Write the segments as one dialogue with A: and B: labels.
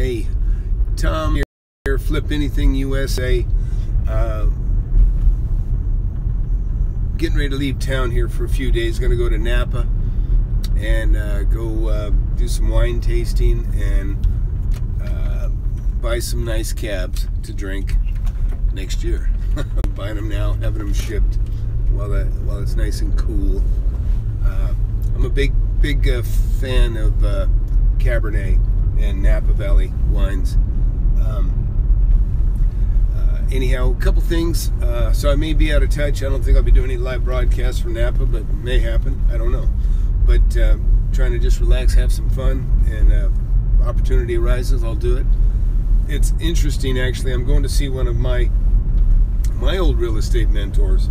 A: Hey, Tom here, Flip Anything USA. Getting ready to leave town here for a few days. Going to go to Napa and go do some wine tasting and buy some nice cabs to drink next year. Buying them now, having them shipped while it's nice and cool. I'm a big fan of Cabernet and Napa Valley wines. Anyhow, a couple things. So I may be out of touch. I don't think I'll be doing any live broadcasts from Napa, but it may happen. I don't know. But trying to just relax, have some fun, and opportunity arises, I'll do it. It's interesting, actually. I'm going to see one of my old real estate mentors.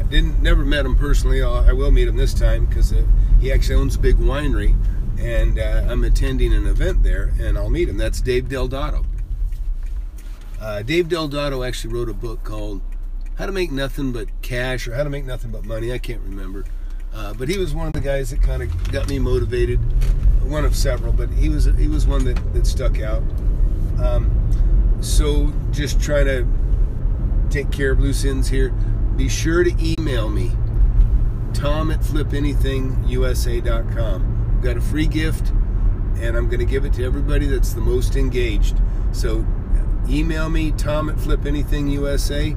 A: Never met him personally. I will meet him this time because he actually owns a big winery, and I'm attending an event there, and I'll meet him. That's Dave Deodato. Dave Deodato actually wrote a book called How to Make Nothing But Cash, or How to Make Nothing But Money. I can't remember. But he was one of the guys that kind of got me motivated. One of several, but he was one that stuck out. So just trying to take care of loose ends here. Be sure to email me, tom@flipanythingusa.com. I've got a free gift, and I'm going to give it to everybody that's the most engaged. So email me, tom@flipanythingusa.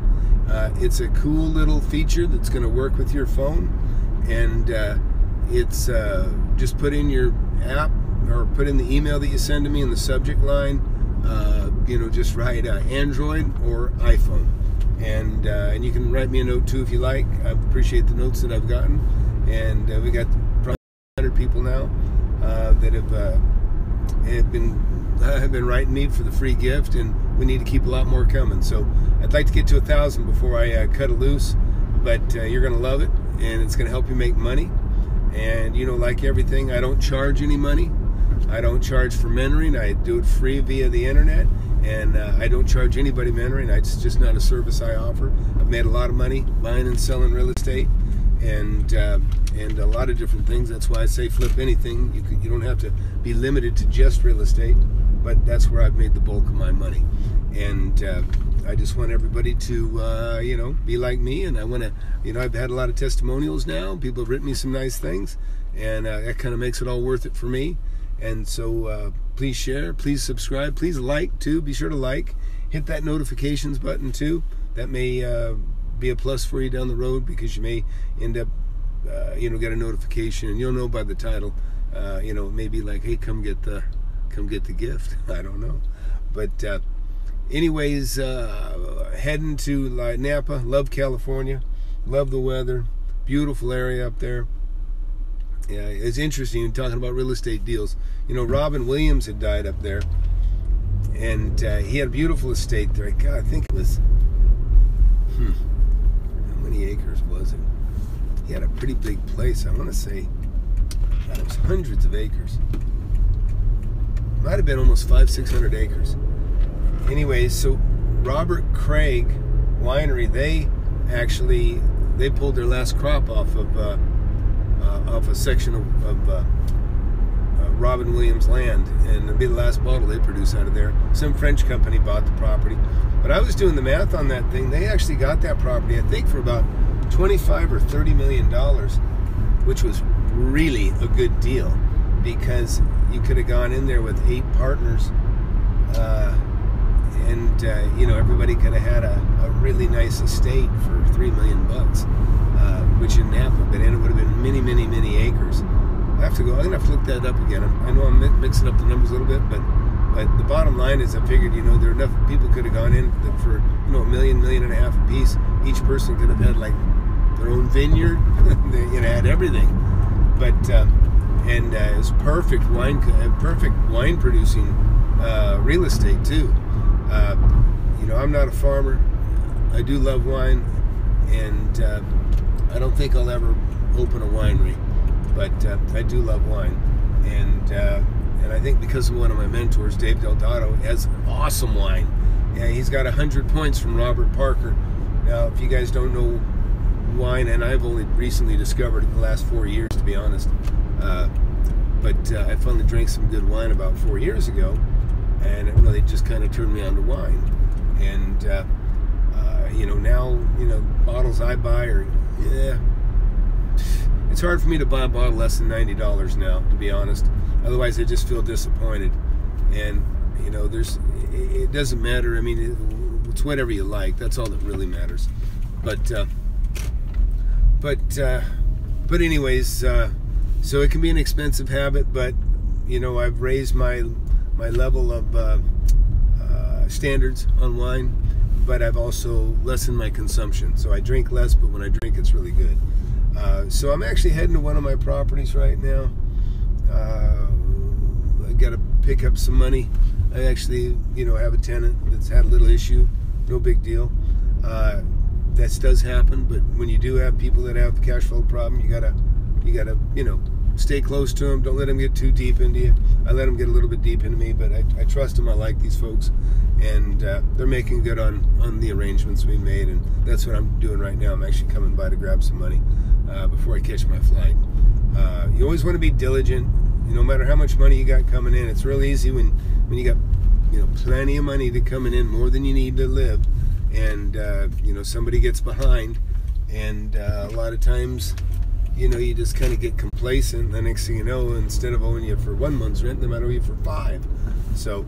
A: It's a cool little feature that's going to work with your phone, and it's just put in your app, or put in the email that you send to me in the subject line. Just write Android or iPhone, and you can write me a note too if you like. I appreciate the notes that I've gotten, and we got probably 100 people now that have been writing me for the free gift, and we need to keep a lot more coming. So I'd like to get to 1,000 before I cut it loose, but you're going to love it, and it's going to help you make money. And like everything, I don't charge any money. I don't charge for mentoring. I do it free via the internet, and I don't charge anybody mentoring. It's just not a service I offer. I've made a lot of money buying and selling real estate, and a lot of different things. That's why I say flip anything. You don't have to be limited to just real estate, but that's where I've made the bulk of my money. And I just want everybody to be like me, and I want to I've had a lot of testimonials now. People have written me some nice things, and that kind of makes it all worth it for me. And so please share, please subscribe, please like too. Be sure to like, hit that notifications button too. That may be a plus for you down the road, because you may end up get a notification, and you'll know by the title. It may be like, hey, come get the gift. I don't know. But anyways, heading to Napa. Love California, love the weather, beautiful area up there. Yeah, it's interesting talking about real estate deals. Robin Williams had died up there, and he had a beautiful estate there. God, I think it was, how many acres was it? He had a pretty big place. I want to say, God, it was hundreds of acres. Might have been almost 500-600 acres. Anyways, so Robert Craig Winery, they pulled their last crop off of a section of Robin Williams land, and it'll be the last bottle they produce out of there. Some French company bought the property, but I was doing the math on that thing. They actually got that property, I think, for about $25 or $30 million, which was really a good deal, because you could have gone in there with 8 partners, and everybody could have had a really nice estate for $3 million bucks, which in Napa, but it would have been many, many, many acres. I'm gonna have to look that up again. I know I'm mixing up the numbers a little bit, but the bottom line is, I figured there are enough people could have gone in for $1 million, $1.5 million a piece. Each person could have had like their own vineyard. They had everything, but and it was perfect wine producing real estate too. I'm not a farmer. I do love wine, and I don't think I'll ever open a winery, but I do love wine, and I think because of one of my mentors, Dave Deodato, has awesome wine. Yeah, he's got 100 points from Robert Parker. Now, if you guys don't know wine, and I've only recently discovered it in the last 4 years, to be honest, but I finally drank some good wine about 4 years ago, and it really just kind of turned me on to wine. And now bottles I buy are it's hard for me to buy a bottle less than $90 now, to be honest. Otherwise, I just feel disappointed. And it doesn't matter. I mean, it's whatever you like. That's all that really matters. But anyways, so it can be an expensive habit, but I've raised my level of standards on wine, but I've also lessened my consumption. So I drink less, but when I drink, it's really good. So I'm actually heading to one of my properties right now. I got to pick up some money. I actually, have a tenant that's had a little issue. No big deal. That does happen, but when you do have people that have a cash flow problem, you gotta, stay close to them. Don't let them get too deep into you. I let them get a little bit deep into me, but I trust them. I like these folks, and they're making good on the arrangements we made, and that's what I'm doing right now. I'm actually coming by to grab some money before I catch my flight. You always want to be diligent. No matter how much money you got coming in, it's real easy when you got plenty of money to coming in, more than you need to live, and somebody gets behind, and a lot of times you just kind of get complacent. The next thing you know, instead of owing you for 1 month's rent, they might owe you for 5. So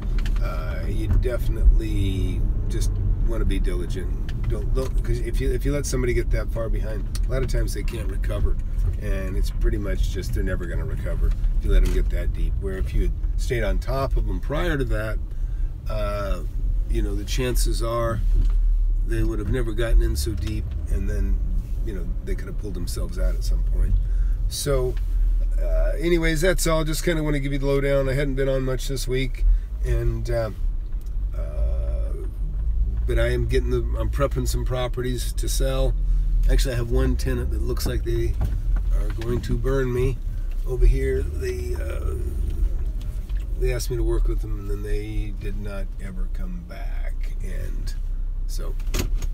A: you definitely just want to be diligent. Don't, because if you let somebody get that far behind, a lot of times they can't recover, and it's pretty much just they're never going to recover if you let them get that deep. Where if you had stayed on top of them prior to that, the chances are they would have never gotten in so deep, and then they could have pulled themselves out at some point. So anyways, that's all. Just kind of want to give you the lowdown. I hadn't been on much this week, and but I'm prepping some properties to sell. Actually, I have one tenant that looks like they are going to burn me over here. They asked me to work with them, and then they did not ever come back, and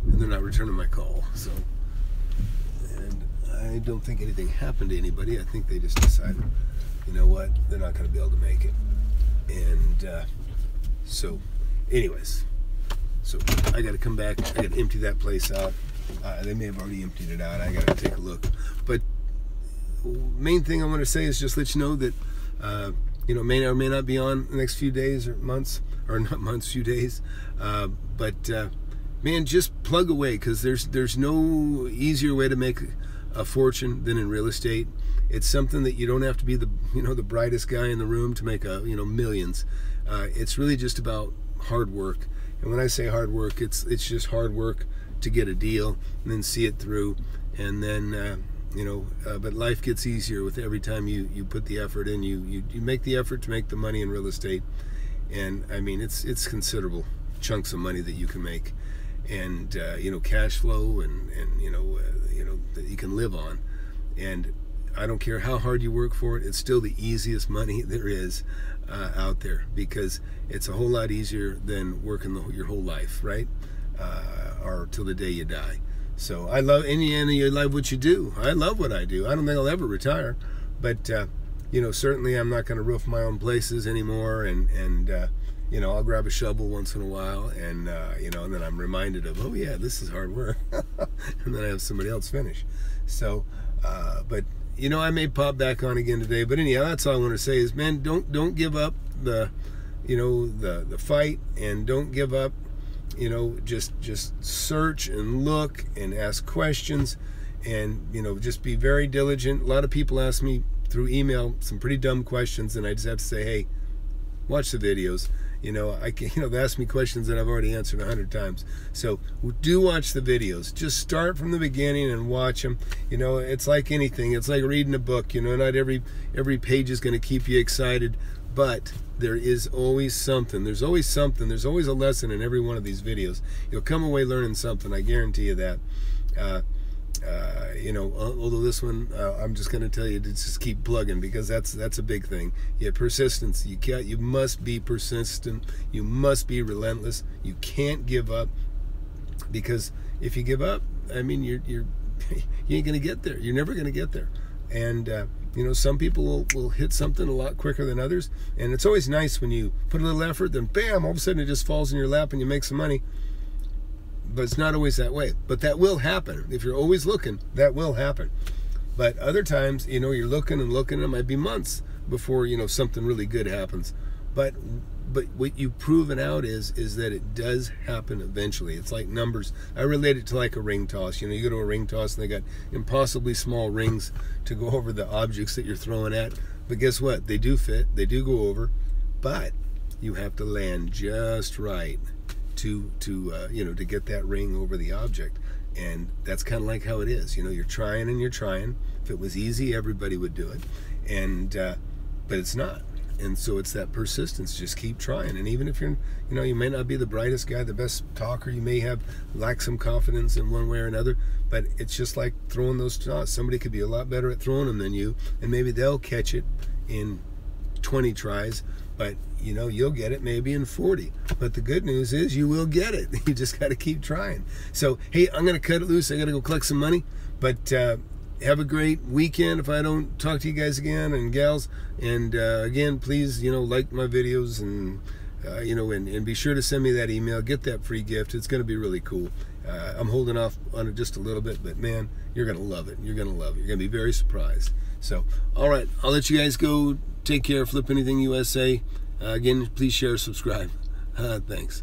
A: they're not returning my call. So, and I don't think anything happened to anybody. I think they just decided, you know what, they're not going to be able to make it. And anyways, so I got to come back. I got to empty that place out. They may have already emptied it out. I got to take a look. But main thing I want to say is just let you know that may or may not be on the next few days or months, or not months, few days. But man, just plug away, because there's no easier way to make a fortune than in real estate. It's something that you don't have to be the brightest guy in the room to make millions. It's really just about hard work. And when I say hard work, it's just hard work to get a deal and then see it through. And then but life gets easier with every time you put the effort in. You make the effort to make the money in real estate, and I mean it's considerable chunks of money that you can make, and cash flow, and that you can live on. And I don't care how hard you work for it, it's still the easiest money there is out there, because it's a whole lot easier than working your whole life, right? Or till the day you die. So I love, and you love what you do. I love what I do. I don't think I'll ever retire, but certainly I'm not going to roof my own places anymore, and I'll grab a shovel once in a while, and and then I'm reminded of, oh yeah, this is hard work, and then I have somebody else finish. So but I may pop back on again today, but anyhow, that's all I want to say is, man, don't give up the fight, and don't give up. Just search and look and ask questions, and just be very diligent. A lot of people ask me through email some pretty dumb questions, and I just have to say, hey, watch the videos. They ask me questions that I've already answered 100 times. So do watch the videos. Just start from the beginning and watch them. It's like anything. It's like reading a book. Not every page is going to keep you excited, but there is always something. There's always something. There's always a lesson in every one of these videos. You'll come away learning something. I guarantee you that. Although this one, I'm just going to tell you to just keep plugging, because that's a big thing. Yeah, persistence. You must be persistent. You must be relentless. You can't give up, because if you give up, I mean, you ain't going to get there. You're never going to get there. And You know, some people will hit something a lot quicker than others, and it's always nice when you put a little effort, then bam, all of a sudden it just falls in your lap and you make some money. But it's not always that way. But that will happen. If you're always looking, that will happen. But other times, you know, you're looking and looking, and it might be months before, you know, something really good happens. But what you've proven out is that it does happen eventually. It's like numbers. I relate it to like a ring toss. You know, you go to a ring toss and they got impossibly small rings to go over the objects that you're throwing at. But guess what? They do fit. They do go over. But you have to land just right to you know, to get that ring over the object. And that's kind of like how it is. You know, you're trying and you're trying. If it was easy, everybody would do it. And but it's not. And so it's that persistence. Just keep trying. And even if you're, you know, you may not be the brightest guy, the best talker, you may lack some confidence in one way or another, but it's just like throwing those toss. Somebody could be a lot better at throwing them than you, and maybe they'll catch it in 20 tries, but you know, you'll get it maybe in 40. But the good news is you will get it. You just got to keep trying. So, hey, I'm going to cut it loose. I got to go collect some money, but have a great weekend if I don't talk to you guys again, and gals. And again, please, you know, like my videos, and you know, and be sure to send me that email. Get that free gift. It's going to be really cool. I'm holding off on it just a little bit, but man, you're going to love it. You're going to love it. You're going to be very surprised. So, all right, I'll let you guys go. Take care. Flip Anything USA. Again, please share, subscribe. Thanks.